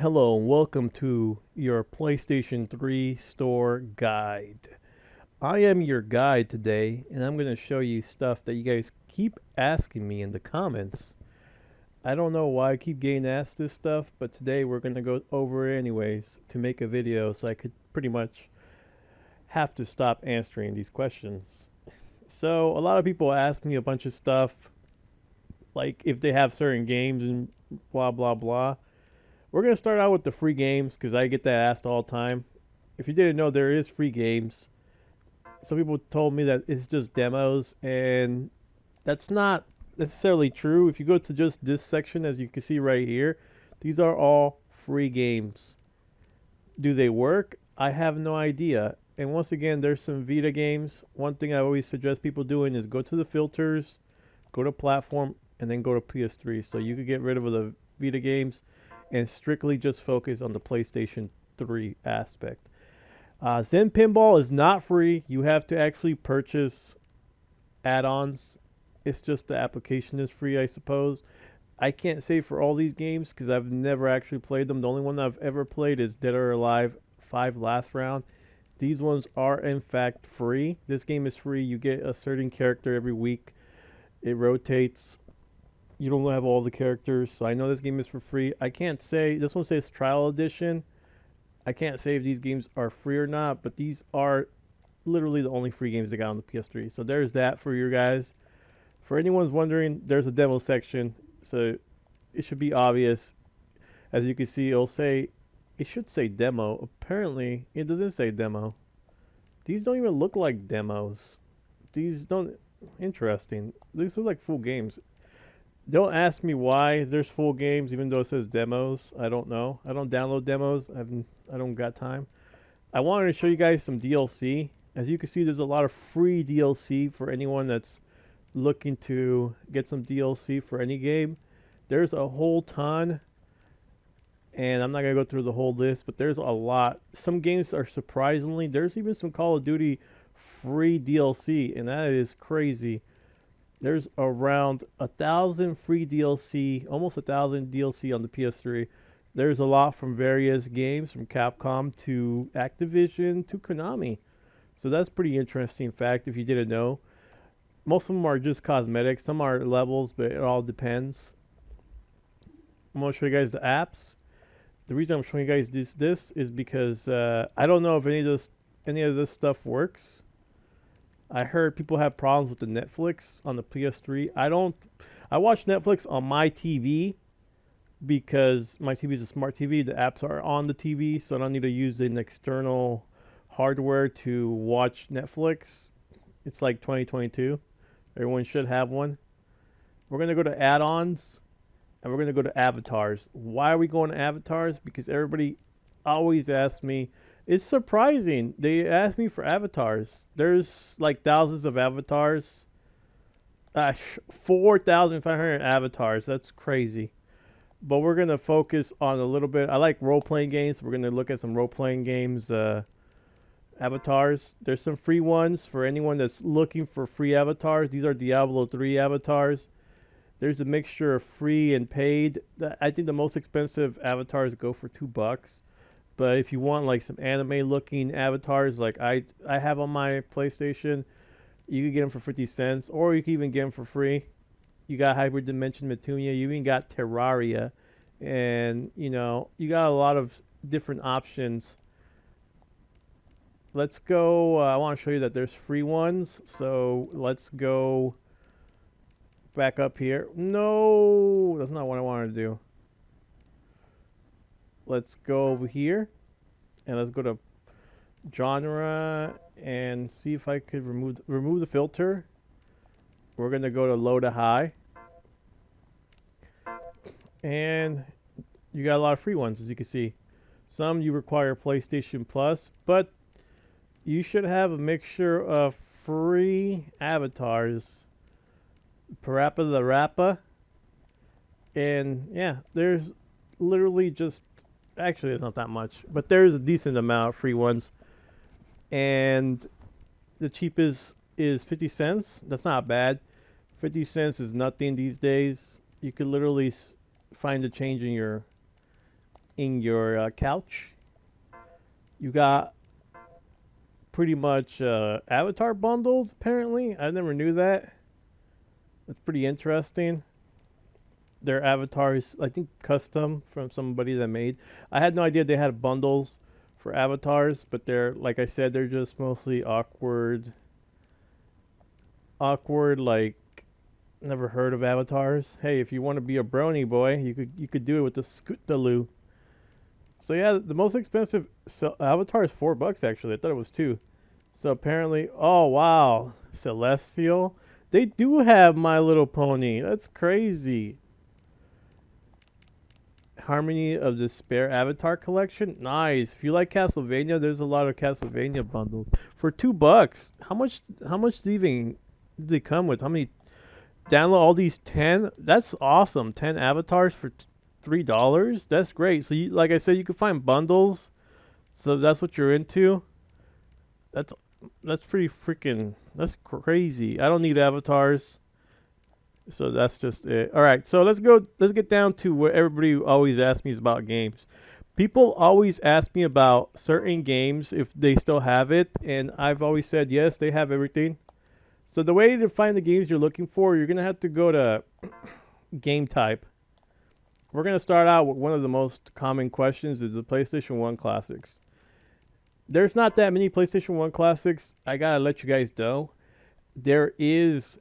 Hello and welcome to your PlayStation 3 store guide. I am your guide today and I'm going to show you stuff that you guys keep asking me in the comments. I don't know why I keep getting asked this stuff, but today we're going to go over it anyways to make a video, so I could pretty much have to stop answering these questions. So a lot of people ask me a bunch of stuff, like if they have certain games and blah blah blah. We're going to start out with the free games because I get that asked all the time. If you didn't know, there is free games. Some people told me that it's just demos, and that's not necessarily true. If you go to just this section, as you can see right here, these are all free games. Do they work? I have no idea. And once again, there's some Vita games. One thing I always suggest people doing is go to the filters, go to platform, and then go to PS3. So you could get rid of the Vita games and strictly just focus on the PlayStation 3 aspect. Zen Pinball is not free. You have to actually purchase add-ons. It's just the application is free, I suppose. I can't say for all these games because I've never actually played them. The only one I've ever played is Dead or Alive 5 Last Round. These ones are in fact free. This game is free. You get a certain character every week. It rotates. You don't have all the characters, so I know this game is for free. I can't say, this one says trial edition. I can't say if these games are free or not, but these are literally the only free games they got on the PS3. So there's that for you guys. For anyone's wondering, there's a demo section, so it should be obvious. As you can see, it should say demo. Apparently, it doesn't say demo. These don't even look like demos. These don't, interesting. These look like full games. Don't ask me why there's full games even though it says demos. I don't know. I don't download demos. I don't got time. I wanted to show you guys some DLC. As you can see, there's a lot of free DLC for anyone that's looking to get some DLC for any game. There's a whole ton, and I'm not going to go through the whole list, but there's a lot. Some games are surprisingly, there's even some Call of Duty free DLC, and that is crazy. There's around 1,000 free DLC, almost 1,000 DLC on the PS3. There's a lot from various games, from Capcom to Activision to Konami. So that's pretty interesting fact if you didn't know. Most of them are just cosmetics. Some are levels, but it all depends. I'm going to show you guys the apps. The reason I'm showing you guys this is because I don't know if any of this stuff works. I heard people have problems with the Netflix on the PS3. I watch Netflix on my TV because my TV is a smart TV. The apps are on the TV, so I don't need to use an external hardware to watch Netflix. It's like 2022. Everyone should have one. We're going to go to add-ons, and we're going to go to avatars. Why are we going to avatars? Because everybody always asks me. It's surprising. They ask me for avatars. There's like thousands of avatars. 4,500 avatars. That's crazy. But we're going to focus on a little bit. I like role-playing games. We're going to look at some role-playing games avatars. There's some free ones for anyone that's looking for free avatars. These are Diablo 3 avatars. There's a mixture of free and paid. I think the most expensive avatars go for $2. But if you want like some anime looking avatars like I have on my PlayStation, you can get them for 50 cents, or you can even get them for free. You got Hyper Dimension Metunia, you even got Terraria, and you got a lot of different options. Let's go, I want to show you that there's free ones, so let's go back up here. No, that's not what I wanted to do. Let's go over here and let's go to genre and see if I could remove the filter. We're going to go to low to high. And you got a lot of free ones, as you can see. Some you require PlayStation Plus, but you should have a mixture of free avatars. Parappa the Rappa. And yeah, there's literally just, actually it's not that much, but there's a decent amount of free ones. And the cheapest is 50 cents. That's not bad. 50 cents is nothing these days. You could literally find a change in your in your couch. You got pretty much avatar bundles, apparently. I never knew that. That's pretty interesting. Their avatars, I think, custom from somebody that made. I had no idea they had bundles for avatars, but they're, like I said, they're just mostly awkward, like never heard of avatars. Hey, if you want to be a brony boy, you could do it with the Scootaloo. So yeah, the most expensive avatar is $4 actually. I thought it was 2. So apparently, oh wow, Celestial. They do have My Little Pony. That's crazy. Harmony of Despair Avatar Collection. Nice. If you like Castlevania, there's a lot of Castlevania bundles for $2. How much? How much do they come with? How many? Download all these 10. That's awesome. 10 avatars for $3. That's great. So you, like I said, you can find bundles. So that's what you're into. That's pretty freaking. That's crazy. I don't need avatars. So that's just it. All right, so let's get down to what everybody always asks me is about games. People always ask me about certain games if they still have it, and I've always said yes, they have everything. So the way to find the games you're looking for, you're gonna have to go to game type. We're gonna start out with one of the most common questions: is the PlayStation 1 classics? There's not that many PlayStation 1 classics. I gotta let you guys know. There is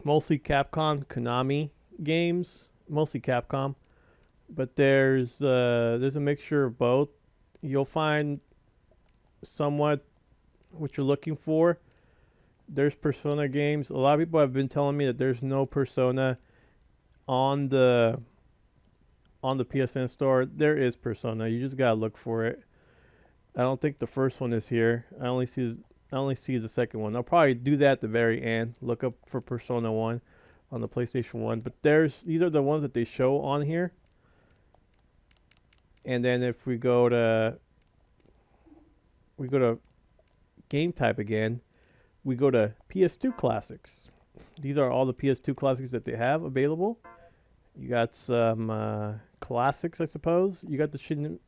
mostly Capcom, Konami games, mostly Capcom, but there's a mixture of both. You'll find somewhat what you're looking for. There's Persona games. A lot of people have been telling me that there's no Persona on the PSN store. There is Persona. You just gotta look for it. I don't think the first one is here. I only see the second one. I'll probably do that at the very end. Look up for Persona 1 on the PlayStation 1. But these are the ones that they show on here. And then if we go to game type again, we go to PS2 classics. These are all the PS2 classics that they have available. You got some classics, I suppose. You got the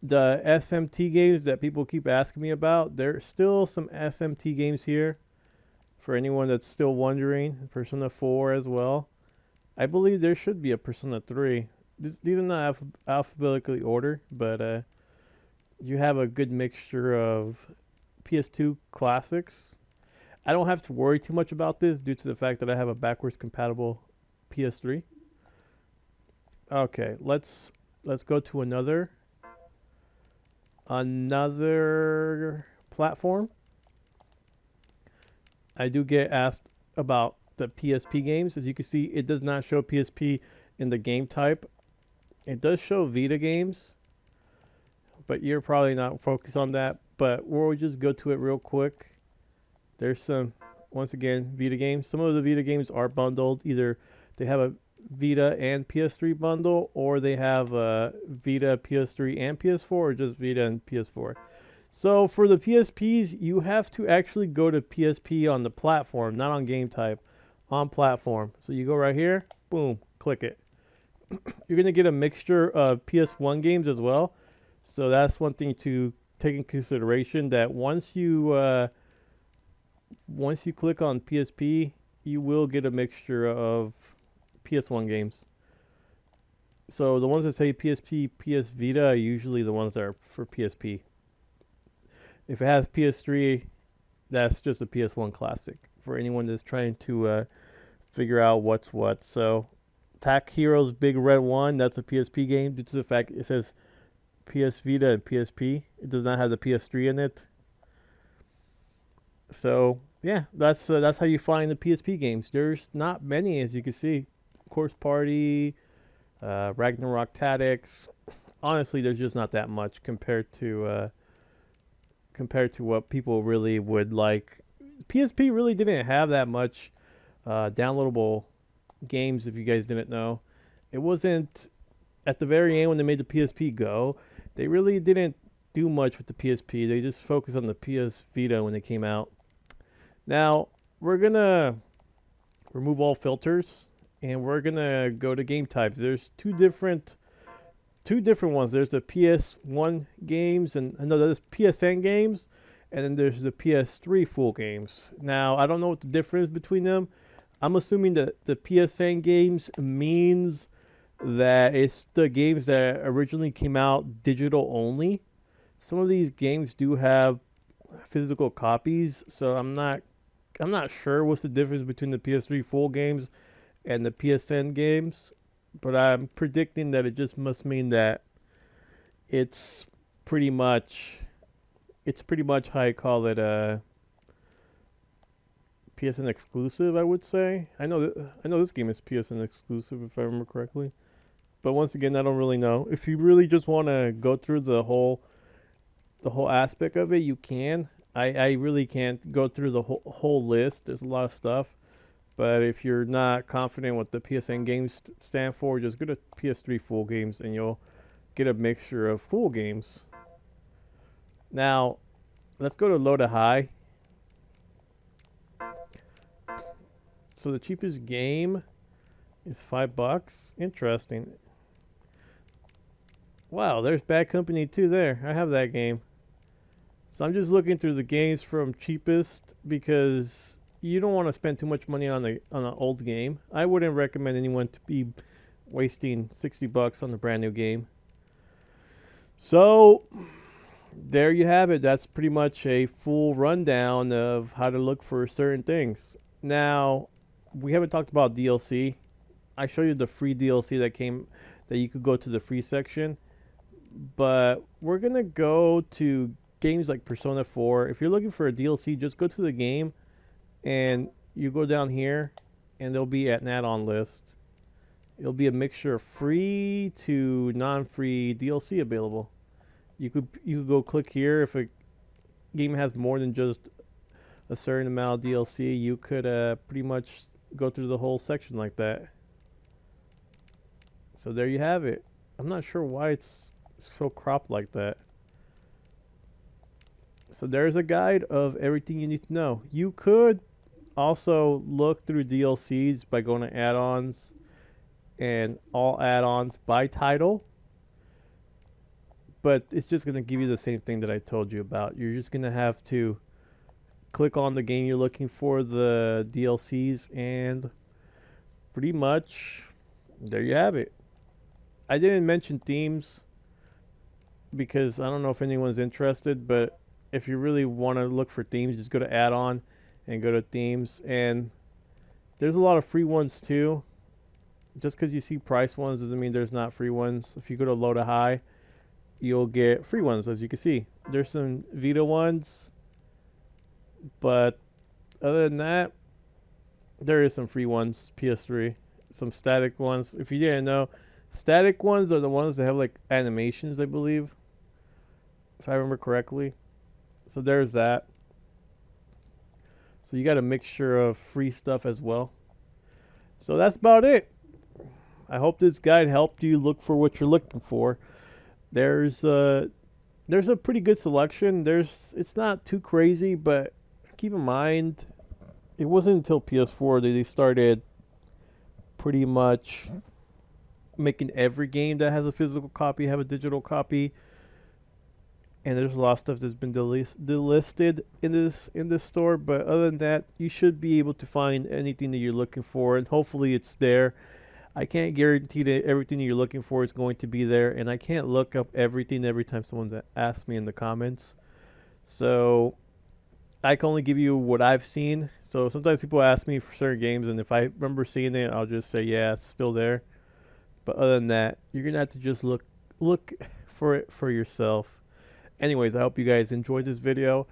SMT games that people keep asking me about. There's still some SMT games here for anyone that's still wondering. Persona 4 as well. I believe there should be a Persona 3. These are not alphabetically ordered, but you have a good mixture of PS2 classics. I don't have to worry too much about this due to the fact that I have a backwards compatible PS3. Okay, let's go to another platform. I do get asked about the PSP games. As you can see, it does not show PSP in the game type. It does show Vita games, but you're probably not focused on that. But we'll just go to it real quick. There's some, once again, Vita games. Some of the Vita games are bundled. Either they have a Vita and PS3 bundle, or they have a Vita, PS3, and PS4, or just Vita and PS4. So for the PSPs, you have to actually go to PSP on the platform, not on game type, on platform. So you go right here, boom, click it. You're going to get a mixture of PS1 games as well. So that's one thing to take in consideration, that once you click on PSP, you will get a mixture of PS1 games. So the ones that say PSP, PS Vita are usually the ones that are for PSP. If it has PS3, that's just a PS1 classic for anyone that's trying to figure out what's what. So Attack Heroes Big Red 1, that's a PSP game due to the fact it says PS Vita and PSP. It does not have the PS3 in it. So yeah, that's how you find the PSP games. There's not many, as you can see. Course Party, Ragnarok Tactics. Honestly, there's just not that much compared to what people really would like. PSP really didn't have that much downloadable games, if you guys didn't know. It wasn't at the very end when they made the PSP Go. They really didn't do much with the PSP. They just focused on the PS Vita when they came out. Now, we're going to remove all filters, and we're going to go to game types. There's two different two different ones. There's the PS1 games, and no, there's PSN games, and then there's the PS3 full games. Now, I don't know what the difference between them. I'm assuming that the PSN games means that it's the games that originally came out digital only. Some of these games do have physical copies, so I'm not sure what's the difference between the PS3 full games and the PSN games, but I'm predicting that it just must mean that it's pretty much how I call it a PSN exclusive, I would say. I know this game is PSN exclusive if I remember correctly. But once again, I don't really know. If you really just want to go through the whole aspect of it, you can. I really can't go through the whole list. There's a lot of stuff. But if you're not confident what the PSN games stand for, just go to PS3 full games and you'll get a mixture of full games. Now, let's go to low to high. So the cheapest game is $5. Interesting. Wow, there's Bad Company 2 there. I have that game. So I'm just looking through the games from cheapest because you don't want to spend too much money on an old game. I wouldn't recommend anyone to be wasting $60 on a brand new game. So there you have it. That's pretty much a full rundown of how to look for certain things. Now, we haven't talked about DLC. I showed you the free DLC that you could go to the free section. But we're going to go to games like Persona 4. If you're looking for a DLC, just go to the game and you go down here and there'll be an add-on list. It'll be a mixture of free to non-free DLC available. You could go click here. If a game has more than just a certain amount of DLC, you could pretty much go through the whole section like that. So there you have it. I'm not sure why it's so cropped like that. So there's a guide of everything you need to know. You could also look through DLCs by going to add-ons and all add-ons by title. But it's just going to give you the same thing that I told you about. You're just going to have to click on the game you're looking for, the DLCs, and pretty much there you have it. I didn't mention themes because I don't know if anyone's interested, but if you really want to look for themes, just go to add-on and go to themes. And there's a lot of free ones too. Just because you see price ones doesn't mean there's not free ones. If you go to low to high, you'll get free ones, as you can see. There's some Vita ones, but other than that, there is some free ones, PS3. Some static ones. If you didn't know, static ones are the ones that have like animations, I believe, if I remember correctly. So there's that. So you got a mixture of free stuff as well. So that's about it. I hope this guide helped you look for what you're looking for. There's a pretty good selection. It's not too crazy, but keep in mind it wasn't until PS4 that they started pretty much making every game that has a physical copy have a digital copy. And there's a lot of stuff that's been delisted in this store, but other than that, you should be able to find anything that you're looking for, and hopefully it's there. I can't guarantee that everything you're looking for is going to be there, and I can't look up everything every time someone asks me in the comments. So I can only give you what I've seen. So sometimes people ask me for certain games, and if I remember seeing it, I'll just say, yeah, it's still there. But other than that, you're going to have to just look for it for yourself. Anyways, I hope you guys enjoyed this video.